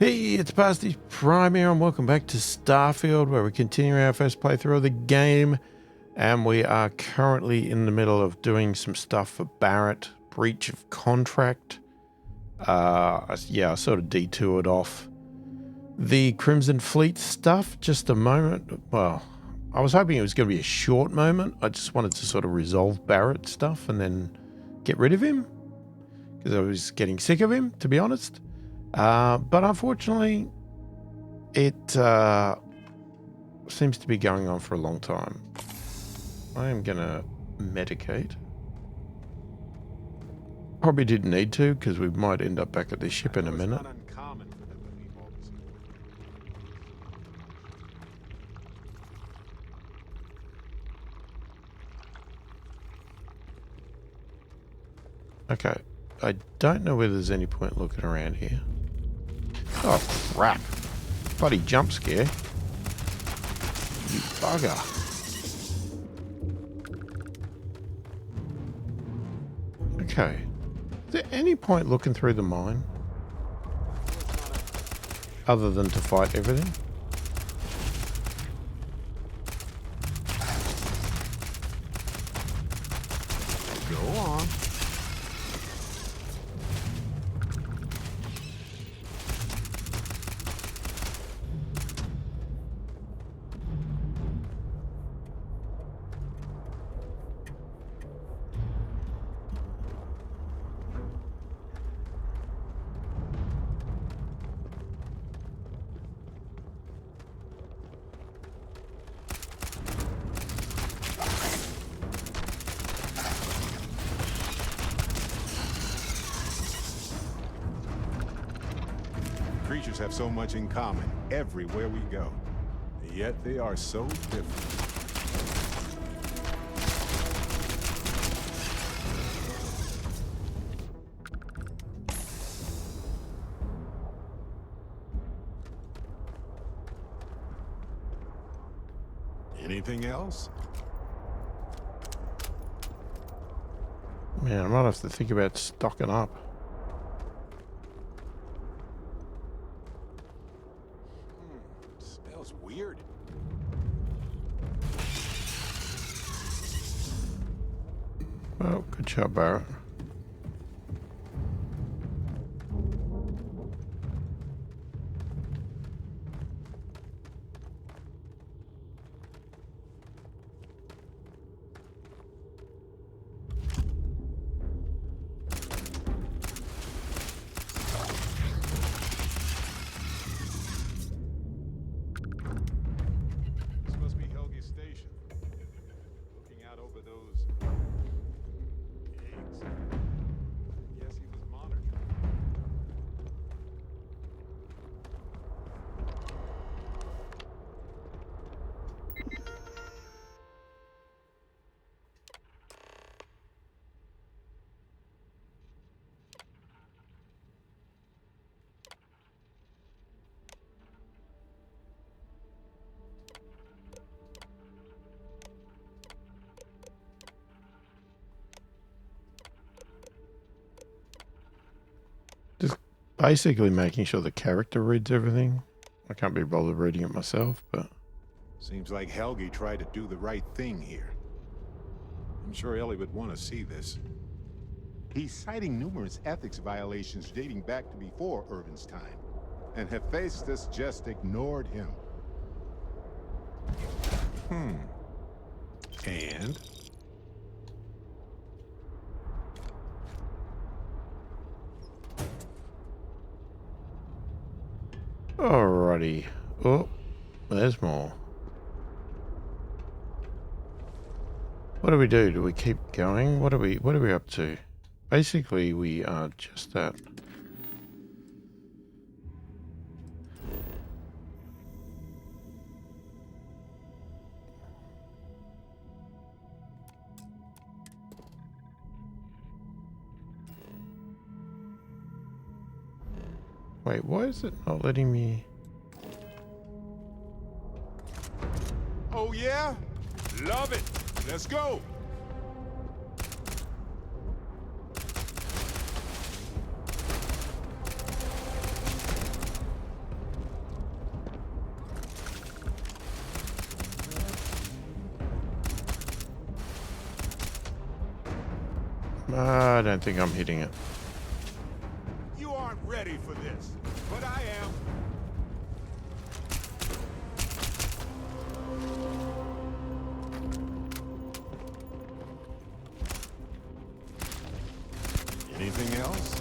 Hey, it's pasthisprime here, and welcome back to Starfield, where we're continuing our first playthrough of the game. And we are currently in the middle of doing some stuff for Barrett, breach of contract. Yeah, I sort of detoured off the Crimson Fleet stuff just a moment. Well, I was hoping it was going to be a short moment. I just wanted to sort of resolve Barrett stuff and then get rid of him, because I was getting sick of him, to be honest. But unfortunately, it seems to be going on for a long time. I am going to medicate. Probably didn't need to, because we might end up back at the ship in a minute. Okay, I don't know whether there's any point looking around here. Oh, crap. Bloody jump scare. You bugger. Okay. Is there any point looking through the mine? Other than to fight everything? Go on. Creatures have so much in common everywhere we go, yet they are so different. Anything else? Man, I might have to think about stocking up. Smells weird. Well, good job, Barrett. This must be Helge's station. Looking out over those eggs. Yes, he was monitoring. Just basically making sure the character reads everything. I can't be bothered reading it myself, but... Seems like Helge tried to do the right thing here. I'm sure Ellie would want to see this. He's citing numerous ethics violations dating back to before Irvin's time, and Hephaestus just ignored him. And? Alrighty. Oh, there's more. What do we do? Do we keep going? What are we up to? Basically, we are just that. Wait, why is it not letting me? Oh yeah? Love it! Let's go! I don't think I'm hitting it. You aren't ready for this, but I am. Anything else?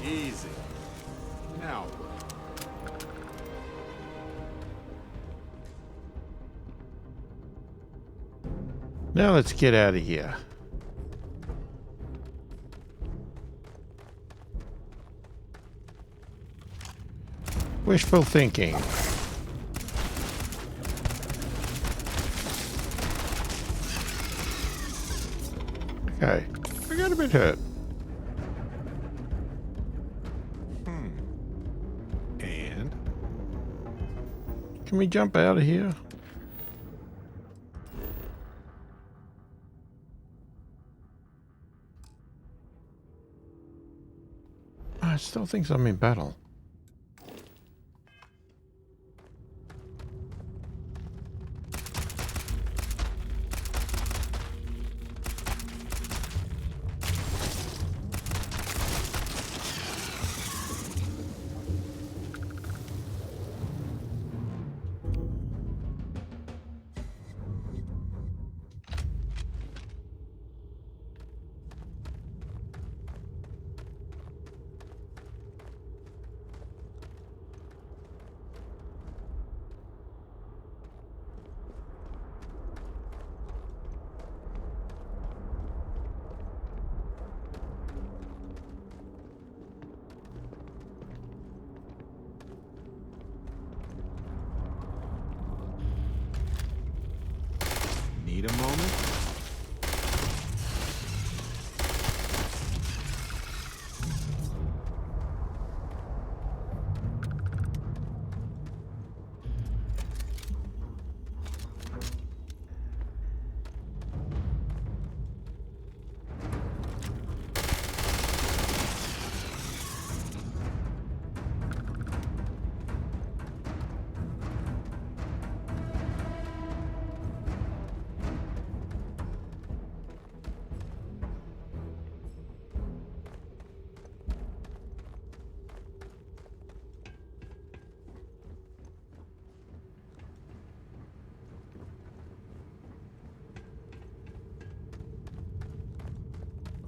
Easy. Now. Now let's get out of here. Wishful thinking. Okay, I got a bit hurt. And? Can we jump out of here? I still think I'm in battle. Need a moment?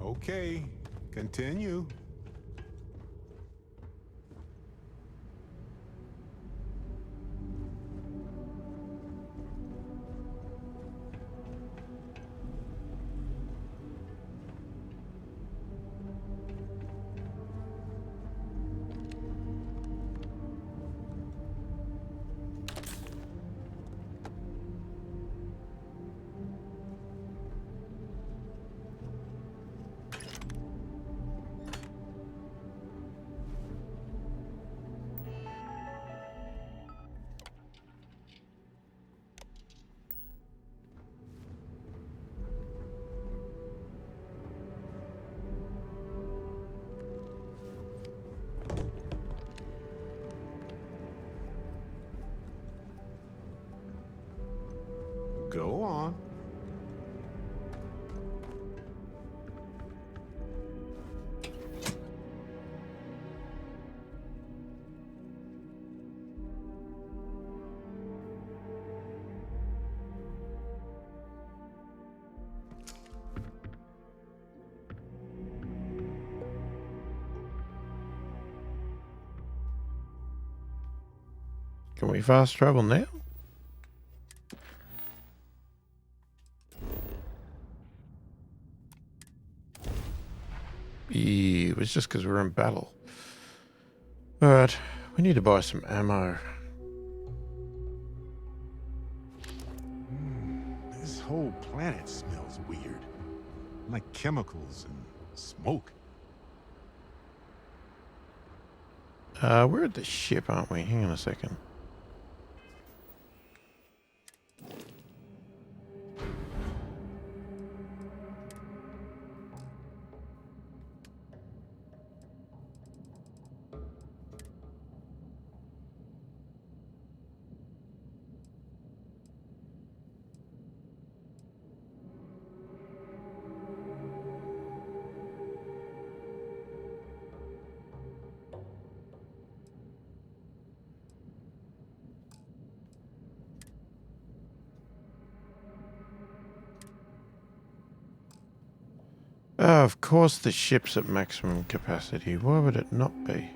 Okay, continue. Go on. Can we fast travel now? It was just because we're in battle. Alright, we need to buy some ammo. This whole planet smells weird. Like chemicals and smoke. We're at the ship, aren't we? Hang on a second. Oh, of course the ship's at maximum capacity. Why would it not be?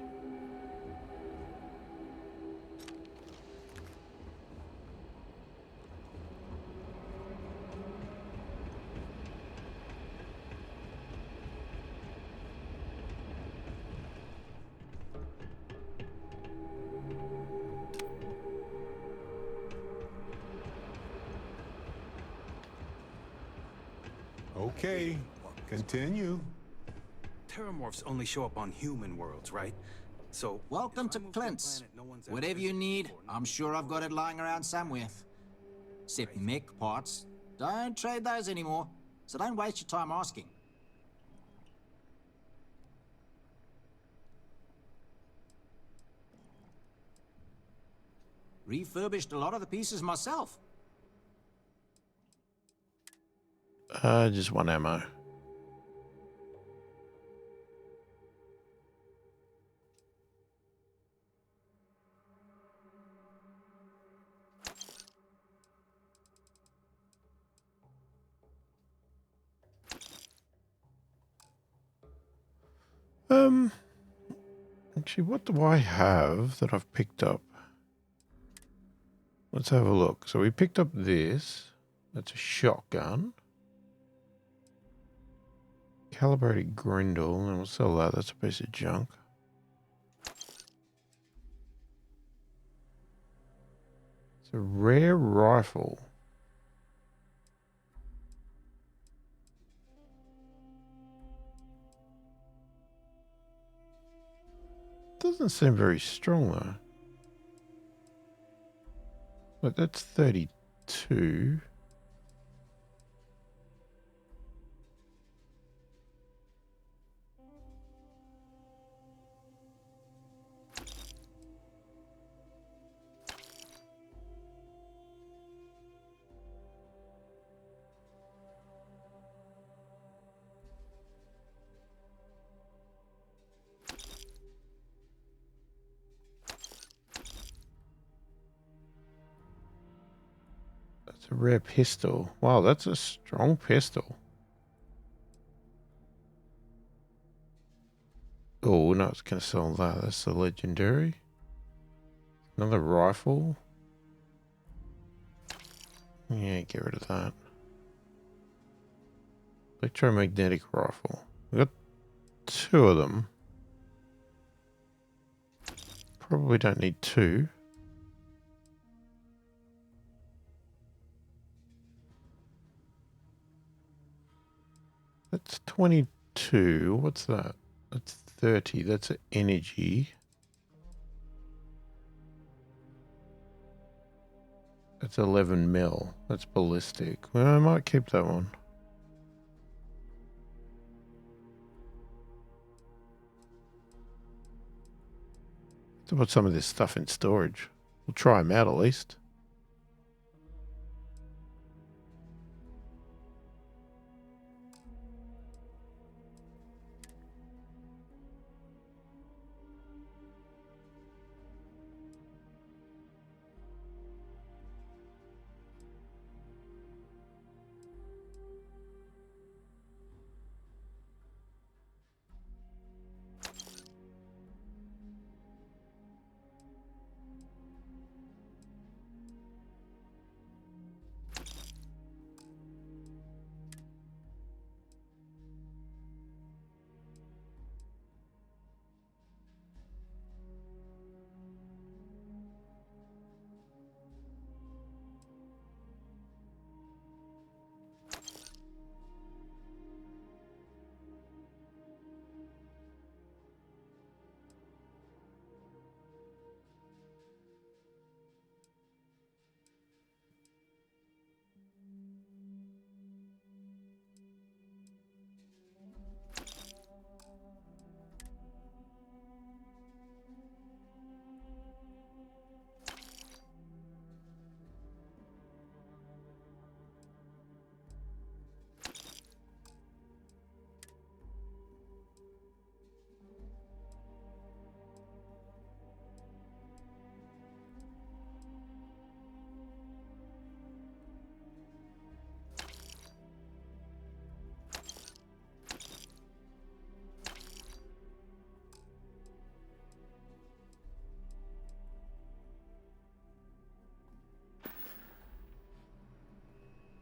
Okay, continue. Terramorphs only show up on human worlds, right? So Welcome if I to move a Clint's. planet no one's ever Whatever you visited need, before, I'm sure I've got it lying around somewhere. Except mech parts. Don't trade those anymore, so don't waste your time asking. Refurbished a lot of the pieces myself. Just one ammo. Actually, what do I have that I've picked up? Let's have a look. So we picked up this. That's a shotgun. Calibrated grindle, and we'll sell that. That's a piece of junk. It's a rare rifle. Doesn't seem very strong though. But that's 32. That's a rare pistol. Wow, that's a strong pistol. Oh, no, it's going to sell that. That's the legendary. Another rifle. Yeah, get rid of that. Electromagnetic rifle. We got 2 of them. Probably don't need 2. That's 22. What's that? That's 30. That's energy. That's 11 mil. That's ballistic. Well, I might keep that one. To put some of this stuff in storage. We'll try them out at least.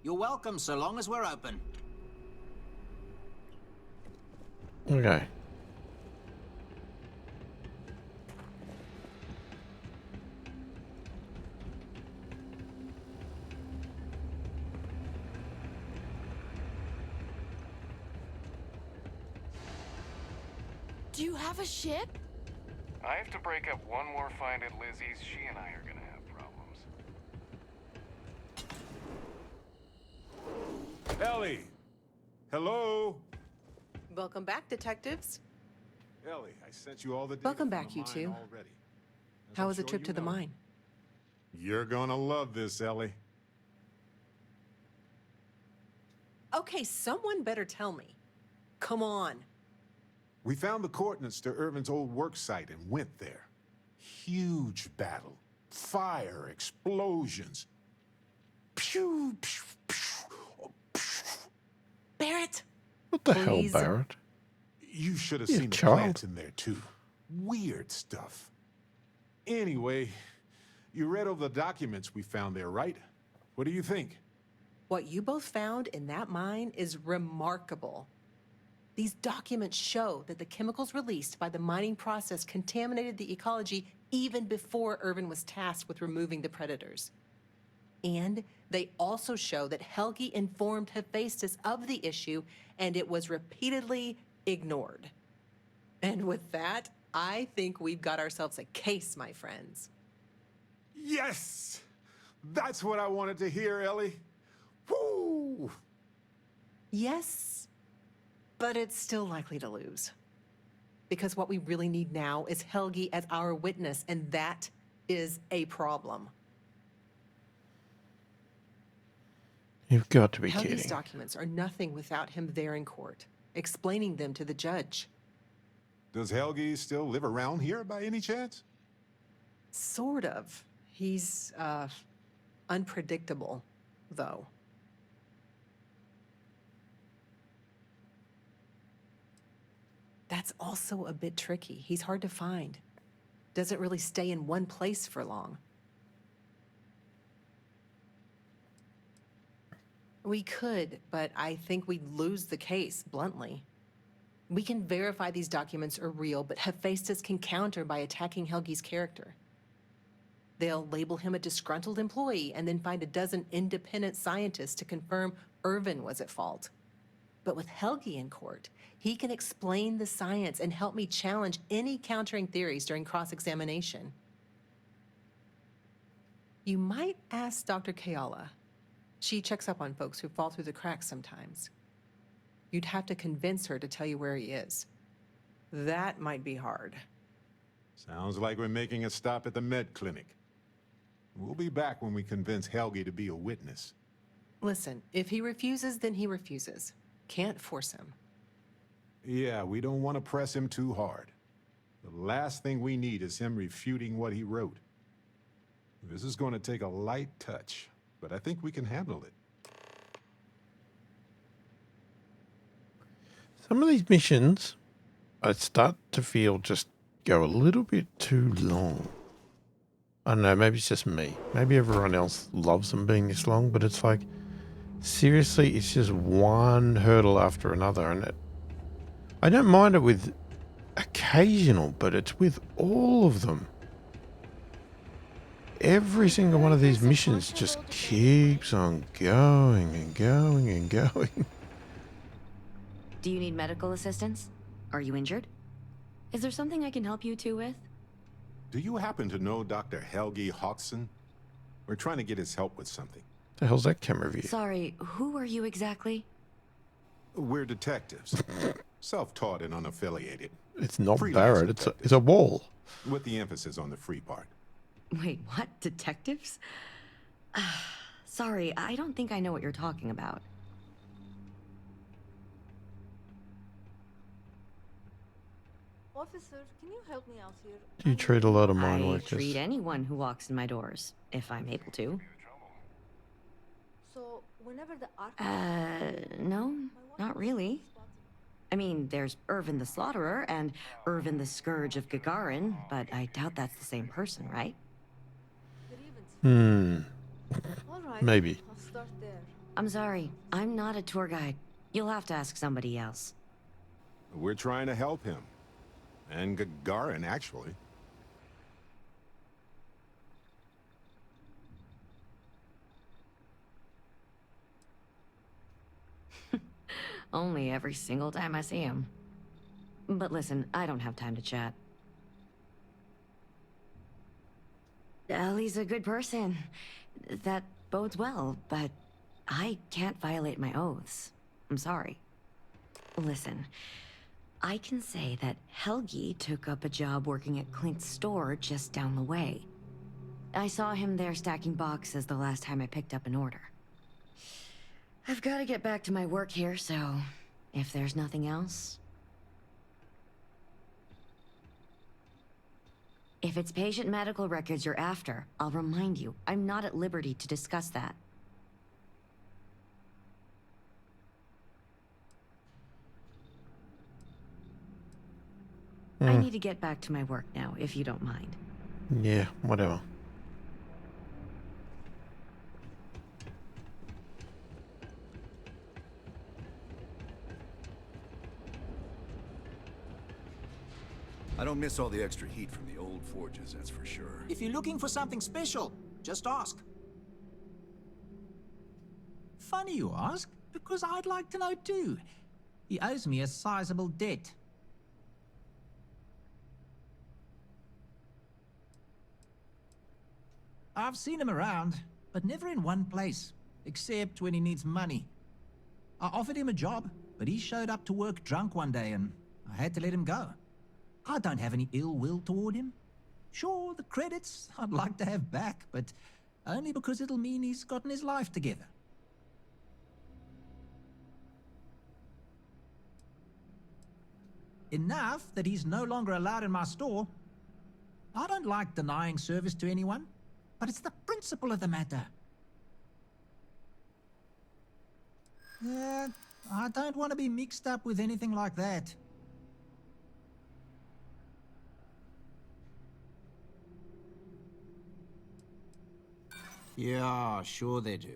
You're welcome so long as we're open. Okay. Do you have a ship? I have to break up one more find at Lizzie's. She and I are gonna have problems. Ellie! Hello? Welcome back, detectives. Ellie, I sent you all the data Welcome from back, the you mine two. already. As How I'm was the sure trip you to the know. mine? You're gonna love this, Ellie. Okay, someone better tell me. Come on. We found the coordinates to Irvin's old work site and went there. Huge battle. Fire, explosions. Pew, pew, pew, pew. Barrett! What the Please. hell, Barrett? You should have You seen the child. plants in there, too. Weird stuff. Anyway, you read over the documents we found there, right? What do you think? What you both found in that mine is remarkable. These documents show that the chemicals released by the mining process contaminated the ecology even before Irvin was tasked with removing the predators. And they also show that Helgi informed Hephaestus of the issue, and it was repeatedly ignored. And with that, I think we've got ourselves a case, my friends. Yes! That's what I wanted to hear, Ellie. Woo! Yes, but it's still likely to lose. Because what we really need now is Helgi as our witness, and that is a problem. You've got to be Helgi's kidding. documents are nothing without him there in court, explaining them to the judge. Does Helgi still live around here by any chance? Sort of. He's, unpredictable, though. That's also a bit tricky. He's hard to find. Doesn't really stay in one place for long. We could, but I think we'd lose the case, bluntly. We can verify these documents are real, but Hephaestus can counter by attacking Helgi's character. They'll label him a disgruntled employee and then find a dozen independent scientists to confirm Irvin was at fault. But with Helgi in court, he can explain the science and help me challenge any countering theories during cross-examination. You might ask Dr. Kayala. She checks up on folks who fall through the cracks sometimes. You'd have to convince her to tell you where he is. That might be hard. Sounds like we're making a stop at the med clinic. We'll be back when we convince Helgi to be a witness. Listen, if he refuses, then he refuses. Can't force him. Yeah, we don't want to press him too hard. The last thing we need is him refuting what he wrote. This is going to take a light touch, but I think we can handle it. Some of these missions, I start to feel just go a little bit too long. I don't know, maybe it's just me. Maybe everyone else loves them being this long, but it's like, seriously, it's just one hurdle after another. And I don't mind it with occasional, but it's with all of them. Every single one of these missions just keeps on going and going and going. Do you need medical assistance? Are you injured? Is there something I can help you two with? Do you happen to know Dr. Helgi Hodgson? We're trying to get his help with something. The hell's that camera view? Sorry, who are you exactly? We're detectives. Self-taught and unaffiliated. It's not Freelance Barrett, it's a wall. With the emphasis on the free part. Wait, what? Detectives? Sorry, I don't think I know what you're talking about. Officer, can you help me out here? Do you treat a lot of mine I workers? treat anyone who walks in my doors, if I'm able to. So, whenever the No, not really. I mean, there's Irvin the Slaughterer and Irvin the Scourge of Gagarin, but I doubt that's the same person, right? All right, Maybe. I'll start there. I'm sorry. I'm not a tour guide. You'll have to ask somebody else. We're trying to help him. And Gagarin, actually. Only every single time I see him. But listen, I don't have time to chat. Ellie's a good person. That bodes well, but I can't violate my oaths. I'm sorry. Listen, I can say that Helgi took up a job working at Clint's store just down the way. I saw him there stacking boxes the last time I picked up an order. I've got to get back to my work here, so if there's nothing else... If it's patient medical records you're after, I'll remind you, I'm not at liberty to discuss that. I need to get back to my work now, if you don't mind. Yeah, whatever. I don't miss all the extra heat from the old forges, that's for sure. If you're looking for something special, just ask. Funny you ask, because I'd like to know too. He owes me a sizable debt. I've seen him around, but never in one place, except when he needs money. I offered him a job, but he showed up to work drunk one day and I had to let him go. I don't have any ill will toward him. Sure, the credits I'd like to have back, but only because it'll mean he's gotten his life together. Enough that he's no longer allowed in my store. I don't like denying service to anyone, but it's the principle of the matter. I don't want to be mixed up with anything like that. Yeah, sure they do.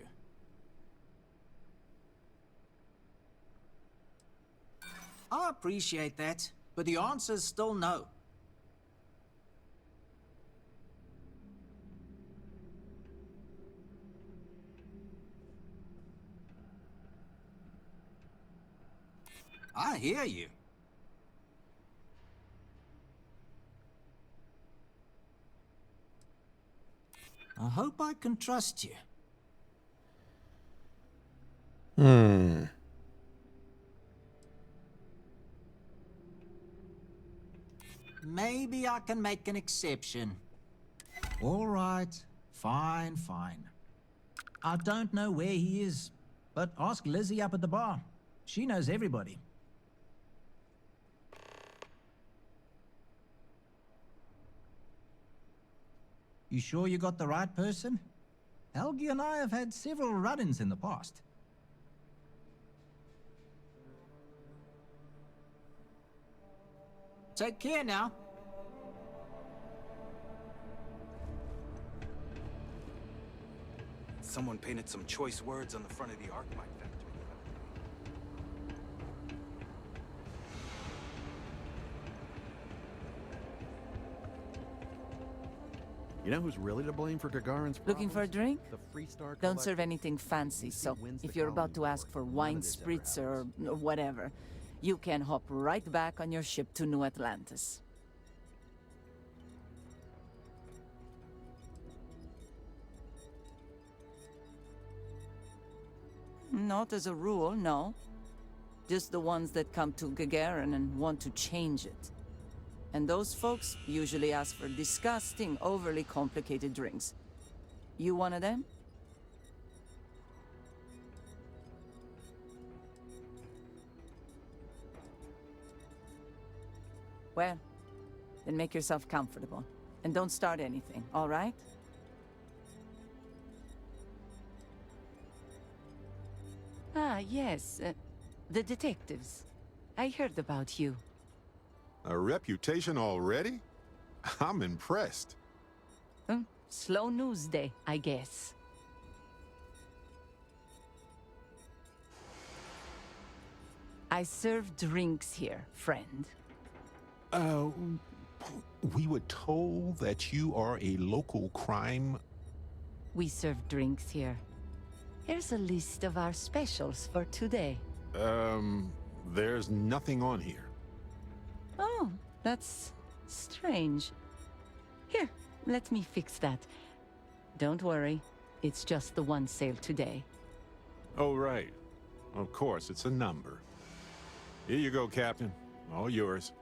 I appreciate that, but the answer's still no. I hear you. I hope I can trust you. Maybe I can make an exception. All right, fine. I don't know where he is, but ask Lizzie up at the bar. She knows everybody. You sure you got the right person? Helgi and I have had several run-ins in the past. Take care now. Someone painted some choice words on the front of the Arcmite factory. You know who's really to blame for Gagarin's Looking for a drink? The Freestar Don't serve anything fancy, so if you're about to ask for wine spritz or whatever, you can hop right back on your ship to New Atlantis. Not as a rule, no. Just the ones that come to Gagarin and want to change it. And those folks usually ask for disgusting, overly complicated drinks. You one of them? Well, then make yourself comfortable. And don't start anything, all right? Ah, yes. The detectives. I heard about you. A reputation already? I'm impressed. Slow news day, I guess. I serve drinks here, friend. We were told that you are a local crime. We serve drinks here. Here's a list of our specials for today. There's nothing on here. Oh, that's strange. Here, let me fix that. Don't worry, it's just the one sale today. Oh, right. Of course, it's a number. Here you go, Captain. All yours.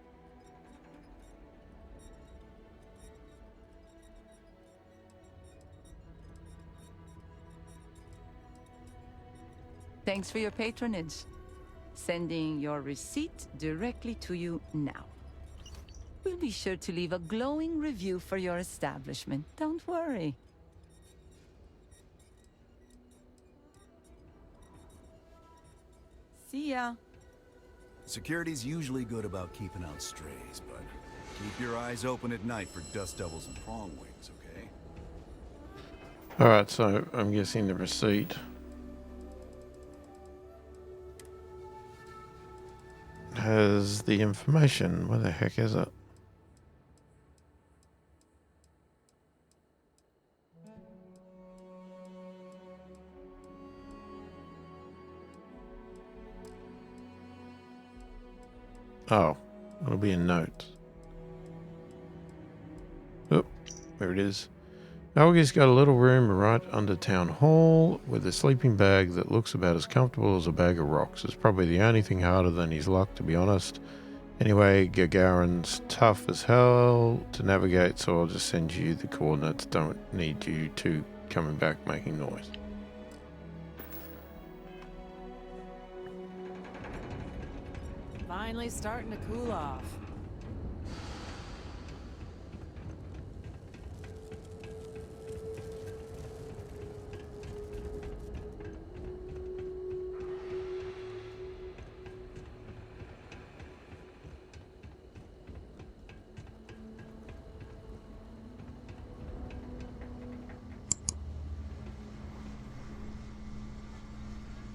Thanks for your patronage. Sending your receipt directly to you now. We'll be sure to leave a glowing review for your establishment. Don't worry. See ya. Security's usually good about keeping out strays, but keep your eyes open at night for dust devils and prong wings, okay? Alright, so I'm guessing the receipt has the information. Where the heck is it? Oh, it'll be a note. Oh, there it is. Helgi's got a little room right under Town Hall with a sleeping bag that looks about as comfortable as a bag of rocks. It's probably the only thing harder than his luck, to be honest. Anyway, Gagarin's tough as hell to navigate, so I'll just send you the coordinates. Don't need you two coming back making noise. Finally starting to cool off.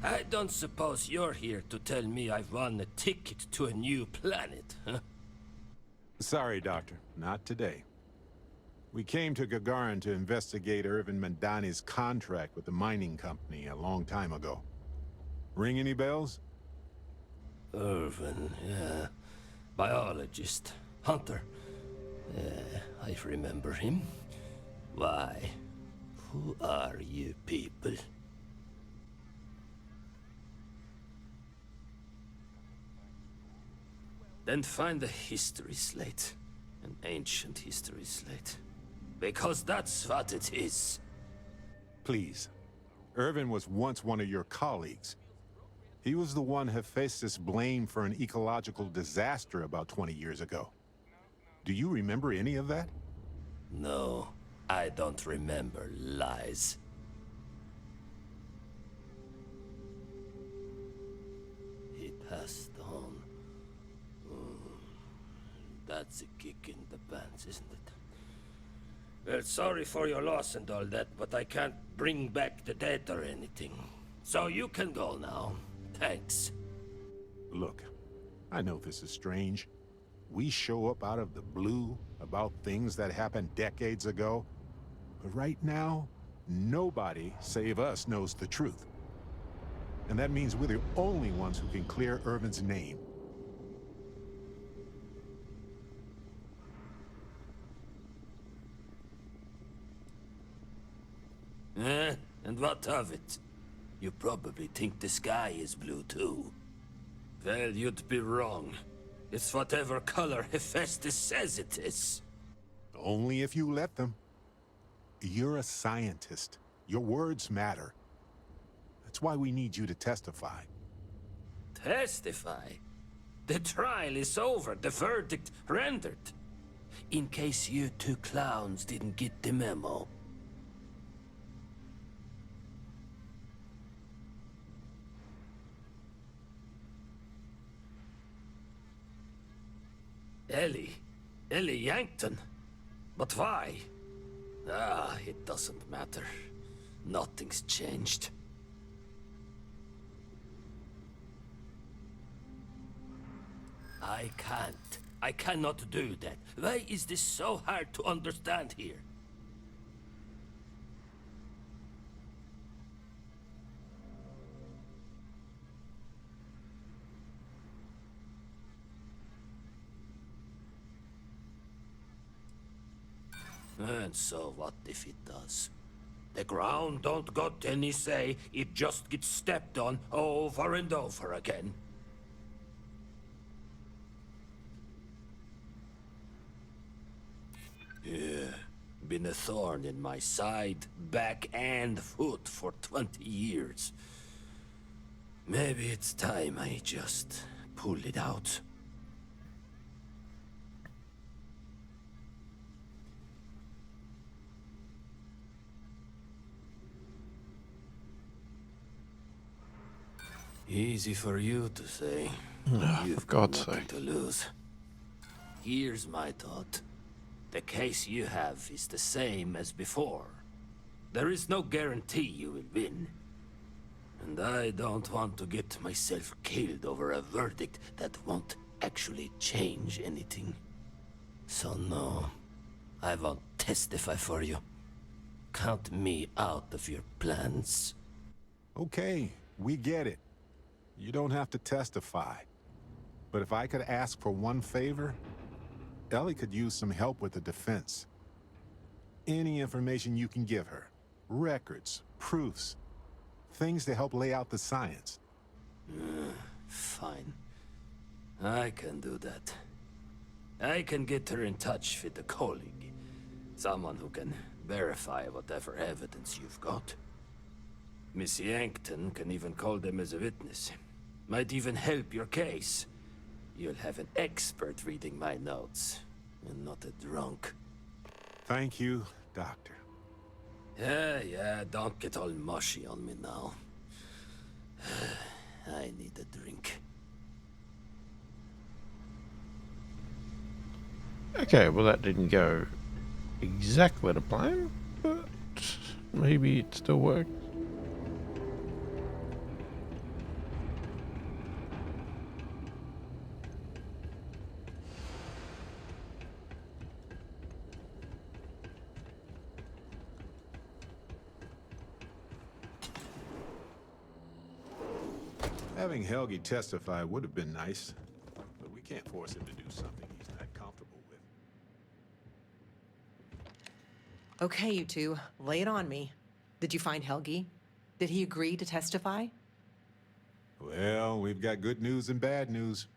I don't suppose you're here to tell me I've won a ticket to a new planet, huh? Sorry, Doctor. Not today. We came to Gagarin to investigate Irvin Mandani's contract with the mining company a long time ago. Ring any bells? Irvin, yeah. Biologist. Hunter. Yeah, I remember him. Why? Who are you people? Then find the history slate. An ancient history slate. Because that's what it is. Please. Irvin was once one of your colleagues. He was the one Hephaestus blamed for an ecological disaster about 20 years ago. Do you remember any of that? No, I don't remember lies. He passed on. That's a kick in the pants, isn't it? Well, sorry for your loss and all that, but I can't bring back the dead or anything. So you can go now. Thanks. Look, I know this is strange. We show up out of the blue about things that happened decades ago. But right now, nobody save us knows the truth. And that means we're the only ones who can clear Irvin's name. And what of it? You probably think the sky is blue too. Well, you'd be wrong. It's whatever color Hephaestus says it is. Only if you let them. You're a scientist. Your words matter. That's why we need you to testify. Testify? The trial is over, the verdict rendered. In case you two clowns didn't get the memo. Ellie Yankton? But why? Ah, it doesn't matter. Nothing's changed. I can't. I cannot do that. Why is this so hard to understand here? And so what if it does? The ground don't got any say, it just gets stepped on over and over again. Yeah, been a thorn in my side, back and foot for 20 years. Maybe it's time I just pull it out. Easy for you to say. For God's sake. To lose. Here's my thought. The case you have is the same as before. There is no guarantee you will win. And I don't want to get myself killed over a verdict that won't actually change anything. So no, I won't testify for you. Count me out of your plans. Okay, we get it. You don't have to testify. But if I could ask for one favor, Ellie could use some help with the defense. Any information you can give her. Records, proofs, things to help lay out the science. Fine. I can do that. I can get her in touch with a colleague. Someone who can verify whatever evidence you've got. Miss Yankton can even call them as a witness. Might even help your case. You'll have an expert reading my notes, and not a drunk. Thank you, Doctor. Yeah, don't get all mushy on me now. I need a drink. Okay, well that didn't go exactly to plan, but maybe it still worked. Having Helgi testify would have been nice, but we can't force him to do something he's not comfortable with. Okay, you two, lay it on me. Did you find Helgi? Did he agree to testify? Well, we've got good news and bad news.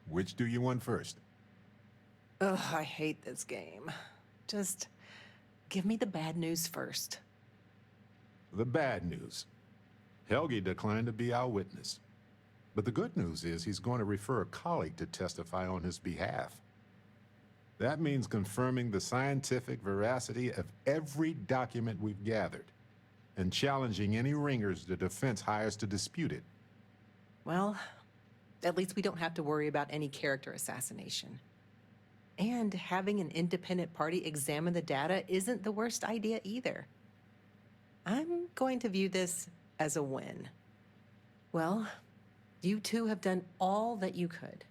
Which do you want first? Ugh, I hate this game. Just give me the bad news first. The bad news. Helgi declined to be our witness. But the good news is he's going to refer a colleague to testify on his behalf. That means confirming the scientific veracity of every document we've gathered, and challenging any ringers the defense hires to dispute it. Well, at least we don't have to worry about any character assassination. And having an independent party examine the data isn't the worst idea either. I'm going to view this as a win. Well, you two have done all that you could.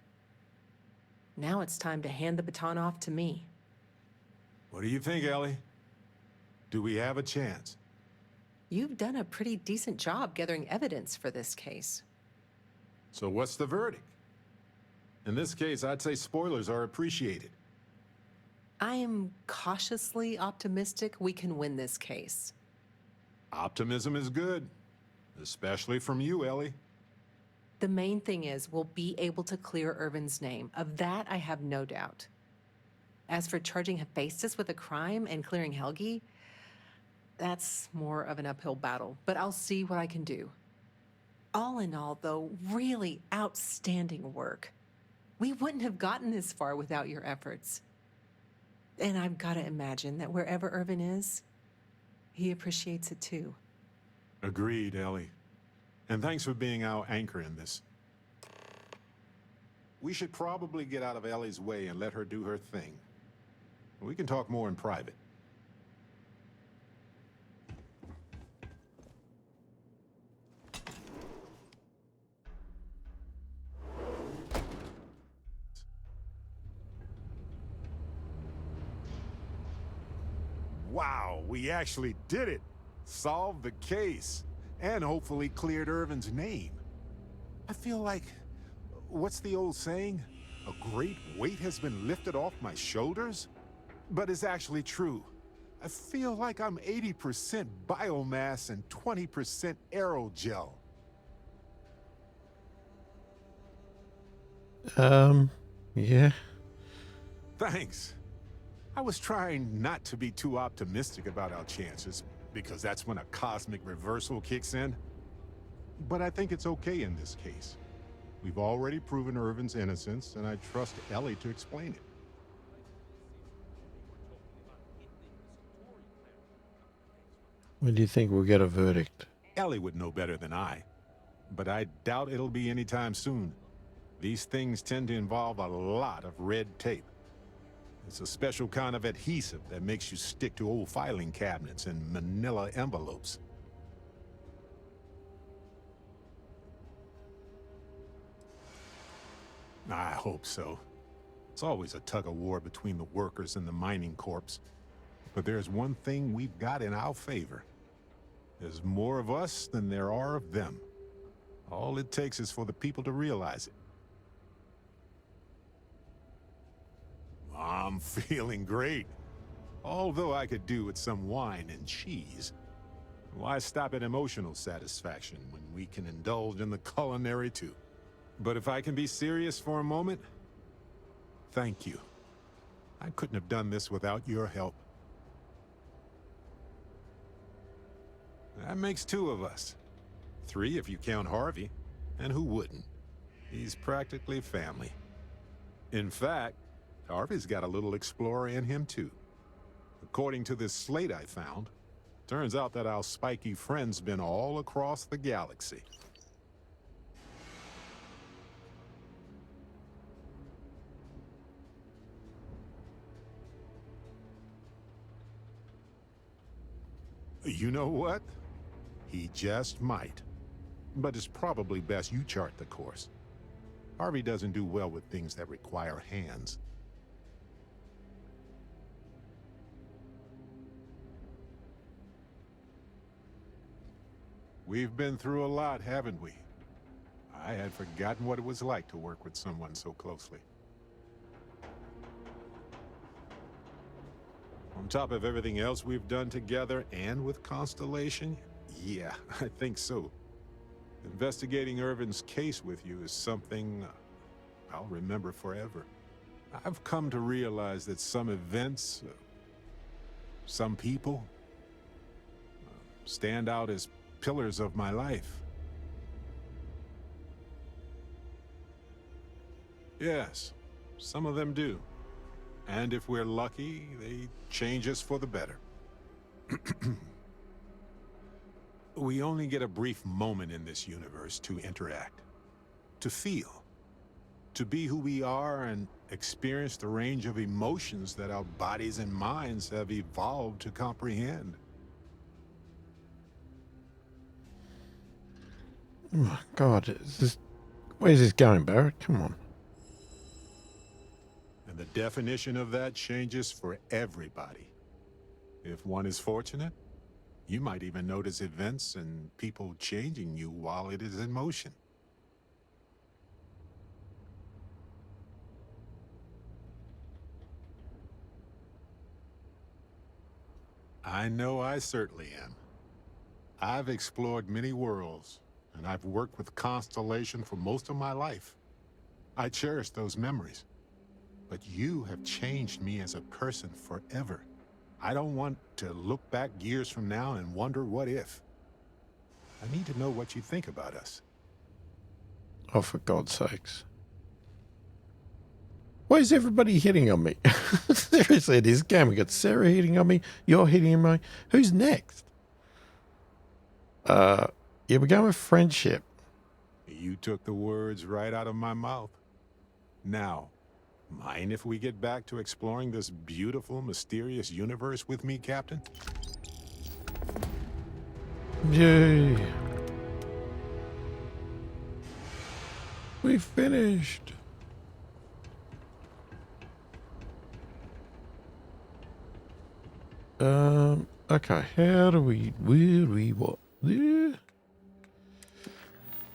Now it's time to hand the baton off to me. What do you think, Ellie? Do we have a chance? You've done a pretty decent job gathering evidence for this case. So what's the verdict? In this case, I'd say spoilers are appreciated. I am cautiously optimistic we can win this case. Optimism is good, especially from you, Ellie. The main thing is we'll be able to clear Irvin's name. Of that, I have no doubt. As for charging Hephaestus with a crime and clearing Helgi, that's more of an uphill battle, but I'll see what I can do. All in all, though, really outstanding work. We wouldn't have gotten this far without your efforts. And I've got to imagine that wherever Irvin is, he appreciates it too. Agreed, Ellie. And thanks for being our anchor in this. We should probably get out of Ellie's way and let her do her thing. We can talk more in private. Wow, we actually did it! Solved the case, and hopefully cleared Irvin's name. I feel like, what's the old saying? A great weight has been lifted off my shoulders? But it's actually true. I feel like I'm 80% biomass and 20% aerogel. Yeah. Thanks. I was trying not to be too optimistic about our chances, because that's when a cosmic reversal kicks in. But I think it's okay in this case. We've already proven Irvin's innocence, and I trust Ellie to explain it. When do you think we'll get a verdict? Ellie would know better than I, but I doubt it'll be anytime soon. These things tend to involve a lot of red tape. It's a special kind of adhesive that makes you stick to old filing cabinets and manila envelopes. I hope so. It's always a tug-of-war between the workers and the mining corps. But there's one thing we've got in our favor. There's more of us than there are of them. All it takes is for the people to realize it. I'm feeling great. Although I could do with some wine and cheese. Why stop at emotional satisfaction when we can indulge in the culinary too? But if I can be serious for a moment, thank you. I couldn't have done this without your help. That makes 2 of us. 3 if you count Harvey. And who wouldn't? He's practically family. In fact, Harvey's got a little explorer in him too. According to this slate I found, turns out that our spiky friend's been all across the galaxy. You know what? He just might. But it's probably best you chart the course. Harvey doesn't do well with things that require hands. We've been through a lot, haven't we? I had forgotten what it was like to work with someone so closely. On top of everything else we've done together and with Constellation, yeah, I think so. Investigating Irvin's case with you is something I'll remember forever. I've come to realize that some events, some people, stand out as pillars of my life. Yes, some of them do. And if we're lucky, they change us for the better. We only get a brief moment in this universe to interact, to feel, to be who we are and experience the range of emotions that our bodies and minds have evolved to comprehend. Oh my God, where's this going, Barrett? Come on. And the definition of that changes for everybody. If one is fortunate, you might even notice events and people changing you while it is in motion. I know I certainly am. I've explored many worlds, and I've worked with Constellation for most of my life. I cherish those memories. But you have changed me as a person forever. I don't want to look back years from now and wonder what if. I need to know what you think about us. Oh, for God's sakes. Why is everybody hitting on me? Seriously, this game, we got Sarah hitting on me, you're hitting on me. Who's next? Yeah, we're going with friendship. You took the words right out of my mouth. Now, mind if we get back to exploring this beautiful, mysterious universe with me, Captain? Yay. We finished. Okay, how do we, where do we, what? There?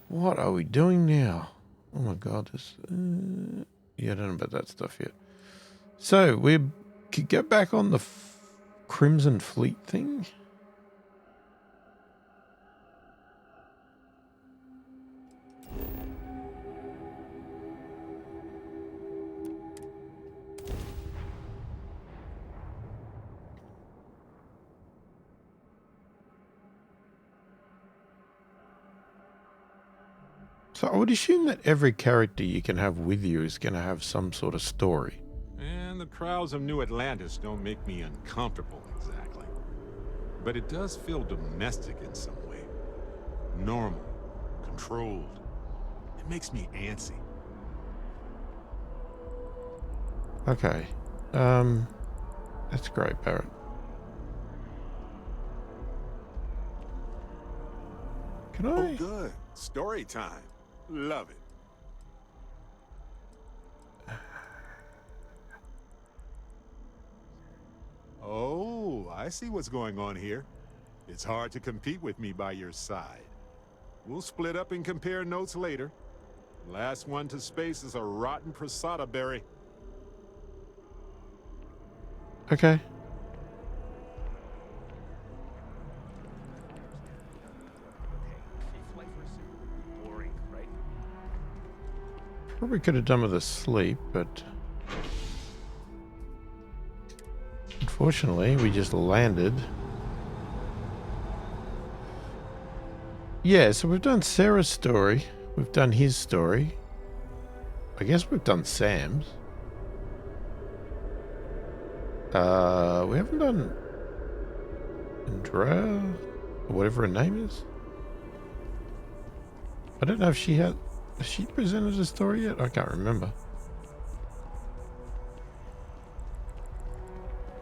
What are we doing now? Oh my god, this, yeah, I don't know about that stuff yet. So, we could get back on the Crimson Fleet thing. So I would assume that every character you can have with you is going to have some sort of story. And the crowds of New Atlantis don't make me uncomfortable exactly. But it does feel domestic in some way. Normal. Controlled. It makes me antsy. Okay. That's great, Barrett. Can I? Oh, good. Story time. Love it. Oh, I see what's going on here. It's hard to compete with me by your side. We'll split up and compare notes later. Last one to space is a rotten prasada berry. Okay. Probably could have done with a sleep, but unfortunately we just landed. Yeah, so we've done Sarah's story. We've done his story. I guess we've done Sam's. We haven't done Andrea, or whatever her name is. I don't know if she has she presented a story yet? I can't remember.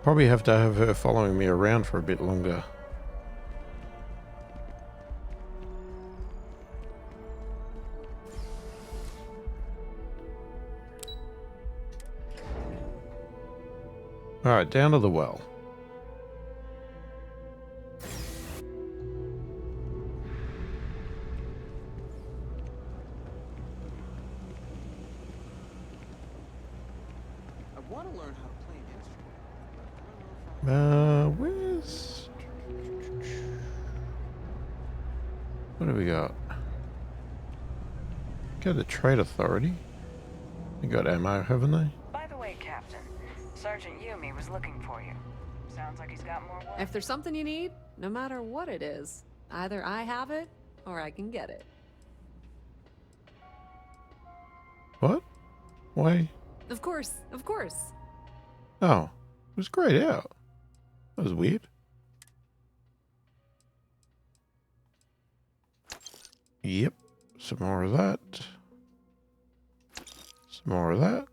Probably have to have her following me around for a bit longer. Alright, down to the well. Where's... What do we got? Go to the Trade Authority. They got ammo, haven't they? By the way, Captain, Sergeant Yumi was looking for you. Sounds like he's got more work. If there's something you need, no matter what it is, either I have it or I can get it. What? Why? Of course, of course. Oh, it was grayed out. That was weird. Yep. Some more of that. Some more of that.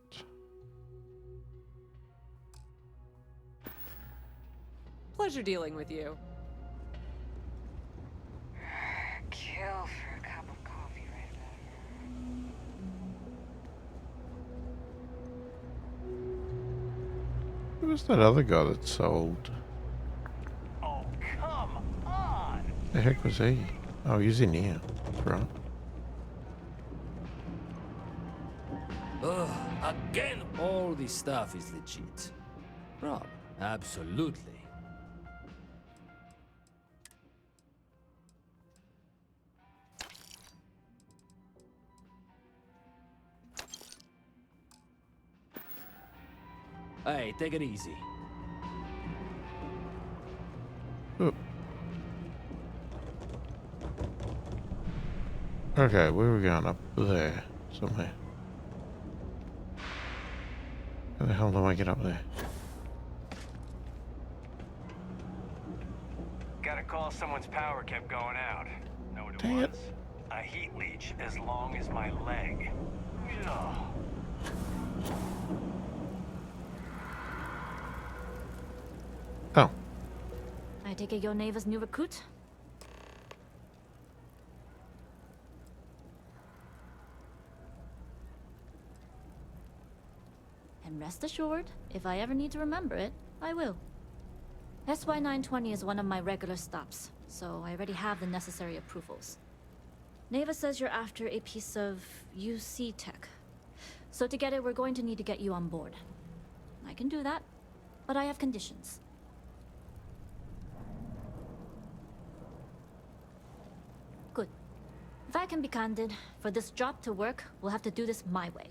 Pleasure dealing with you. Kill for a cup of coffee right about here. Who was that other guy that sold? Oh, come on! The heck was he? Oh, he's in here. That's right. Ugh, again, all this stuff is legit. Rob, absolutely. Hey, take it easy. Oh. Okay, where are we going? Up there, somewhere. How the hell do I get up there? Got a call someone's power kept going out. Know what it Dang was? it. A heat leech as long as my leg. Ugh. Oh. I take it your neighbor's new recruit? And rest assured, if I ever need to remember it, I will. SY920 is one of my regular stops, so I already have the necessary approvals. Neva says you're after a piece of UC tech. So to get it, we're going to need to get you on board. I can do that, but I have conditions. Good. If I can be candid, for this job to work, we'll have to do this my way.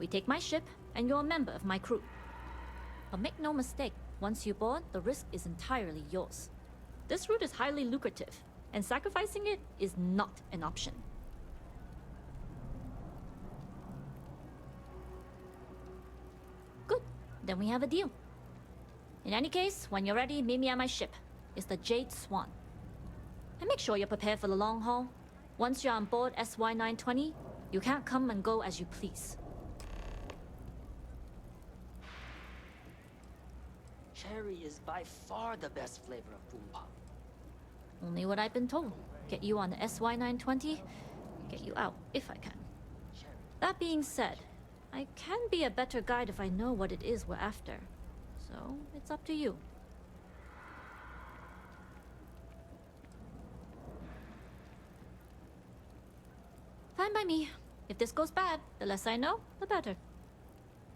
We take my ship, and you're a member of my crew. But make no mistake, once you board, the risk is entirely yours. This route is highly lucrative, and sacrificing it is not an option. Good. Then we have a deal. In any case, when you're ready, meet me at my ship. It's the Jade Swan. And make sure you're prepared for the long haul. Once you're on board SY920, you can't come and go as you please. Cherry is by far the best flavor of boom pop. Only what I've been told. Get you on the SY920, get you out if I can. That being said, I can be a better guide if I know what it is we're after. So, it's up to you. Fine by me. If this goes bad, the less I know, the better.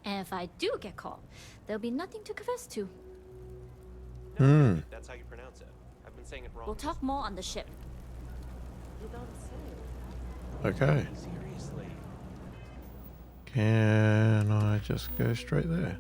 And if I do get caught, there'll be nothing to confess to. That's how you pronounce it. I've been saying it wrong. We'll talk more on the ship. You don't say. Okay. Seriously. Can I just go straight there?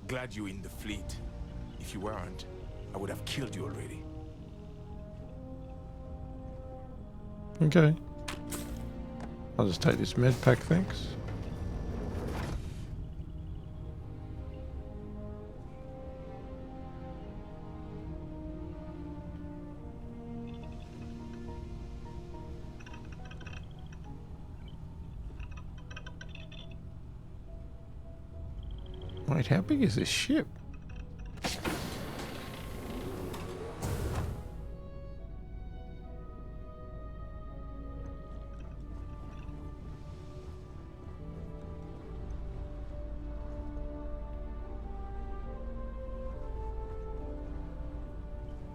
Glad you're in the fleet. If you weren't, I would have killed you already. Okay. I'll just take this med pack, thanks. Wait, how big is this ship?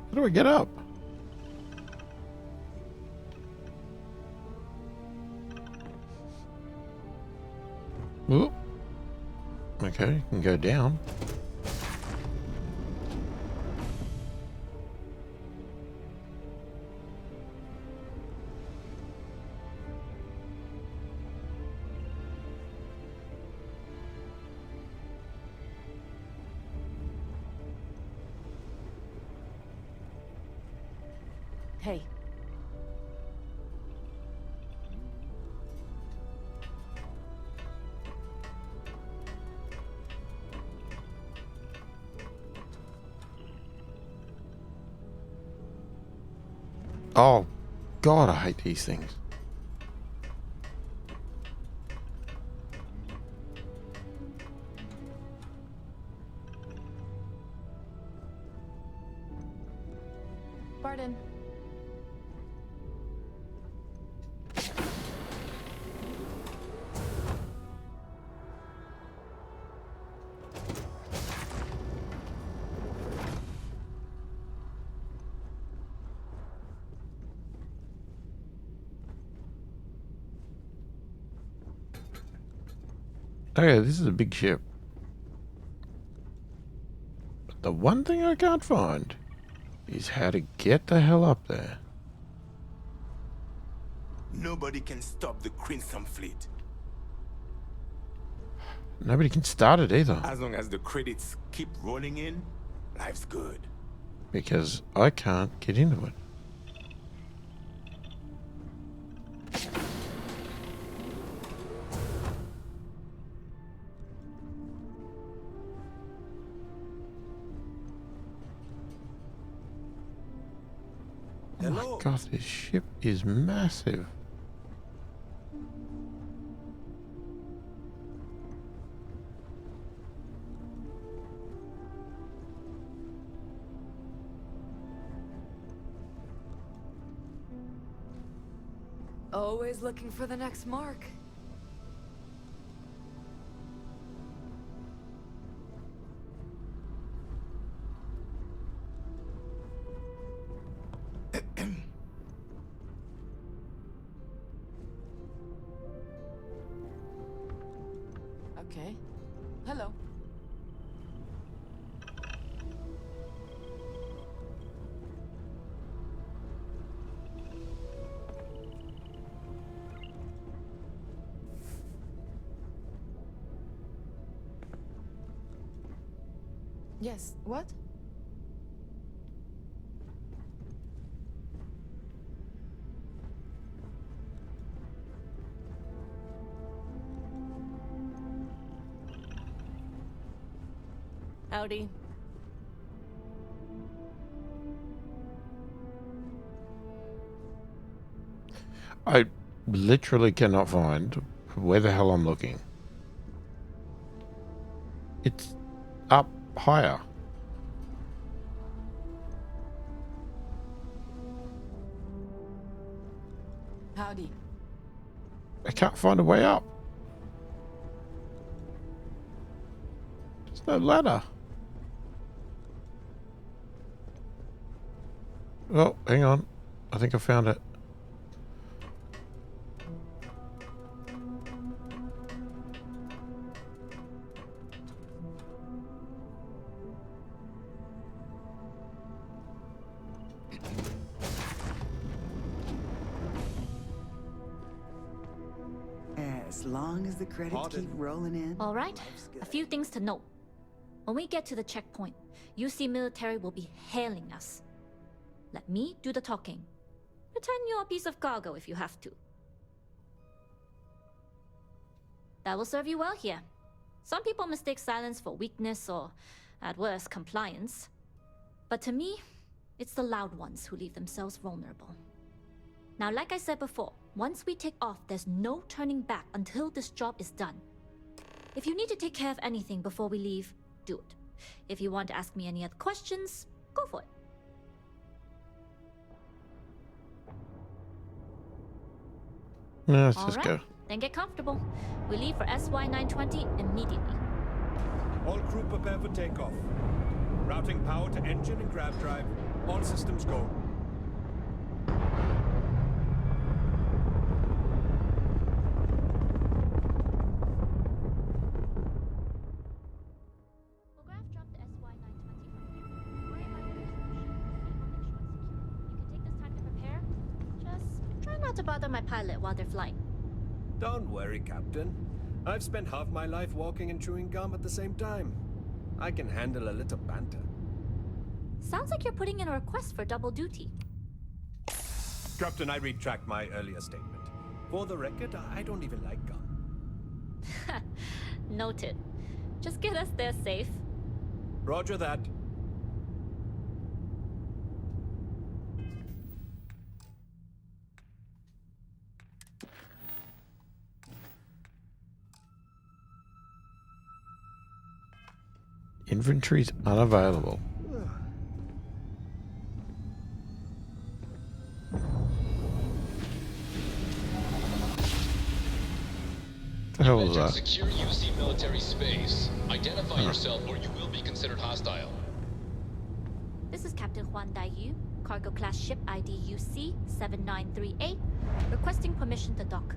How do I get up? Oop. Okay, you can go down. Hey. Oh, God, I hate these things. Pardon. Okay, this is a big ship. But the one thing I can't find is how to get the hell up there. Nobody can stop the Crimson Fleet. Nobody can start it either. As long as the credits keep rolling in, life's good. Because I can't get into it. Oh my god, this ship is massive. Always looking for the next mark. Okay. Hello. Yes, what? Howdy. I literally cannot find where the hell I'm looking. It's up higher. Howdy. I can't find a way up. There's no ladder. Oh, hang on. I think I found it. As long as the credits keep rolling in. All right, a few things to note. When we get to the checkpoint, UC military will be hailing us. Let me do the talking. Pretend you're a piece of cargo if you have to. That will serve you well here. Some people mistake silence for weakness or, at worst, compliance. But to me, it's the loud ones who leave themselves vulnerable. Now, like I said before, once we take off, there's no turning back until this job is done. If you need to take care of anything before we leave, do it. If you want to ask me any other questions, go for it. No, let's All just right, go. then get comfortable. We leave for SY-920 immediately. All crew prepare for takeoff. Routing power to engine and grav drive. All systems go. Try not to bother my pilot while they're flying. Don't worry, Captain. I've spent half my life walking and chewing gum at the same time. I can handle a little banter. Sounds like you're putting in a request for double duty. Captain, I retract my earlier statement. For the record, I don't even like gum. Noted. Just get us there safe. Roger that. Inventory's unavailable. hell was that? Secure UC military space. Identify Huh. yourself or you will be considered hostile. This is Captain Huan Daiyu, cargo class ship ID UC 793A, requesting permission to dock.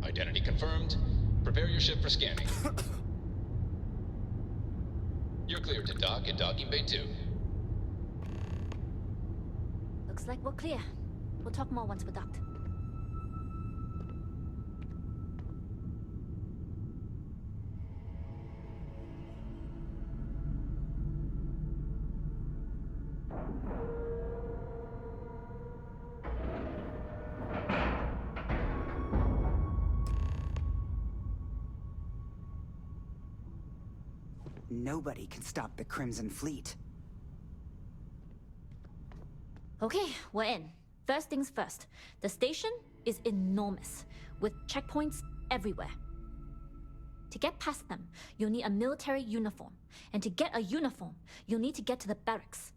Identity confirmed. Prepare your ship for scanning. You're cleared to dock at docking bay 2. Looks like we're clear. We'll talk more once we're docked. Nobody can stop the Crimson Fleet. Okay, we're in. First things first. The station is enormous, with checkpoints everywhere. To get past them, you'll need a military uniform. And to get a uniform, you'll need to get to the barracks.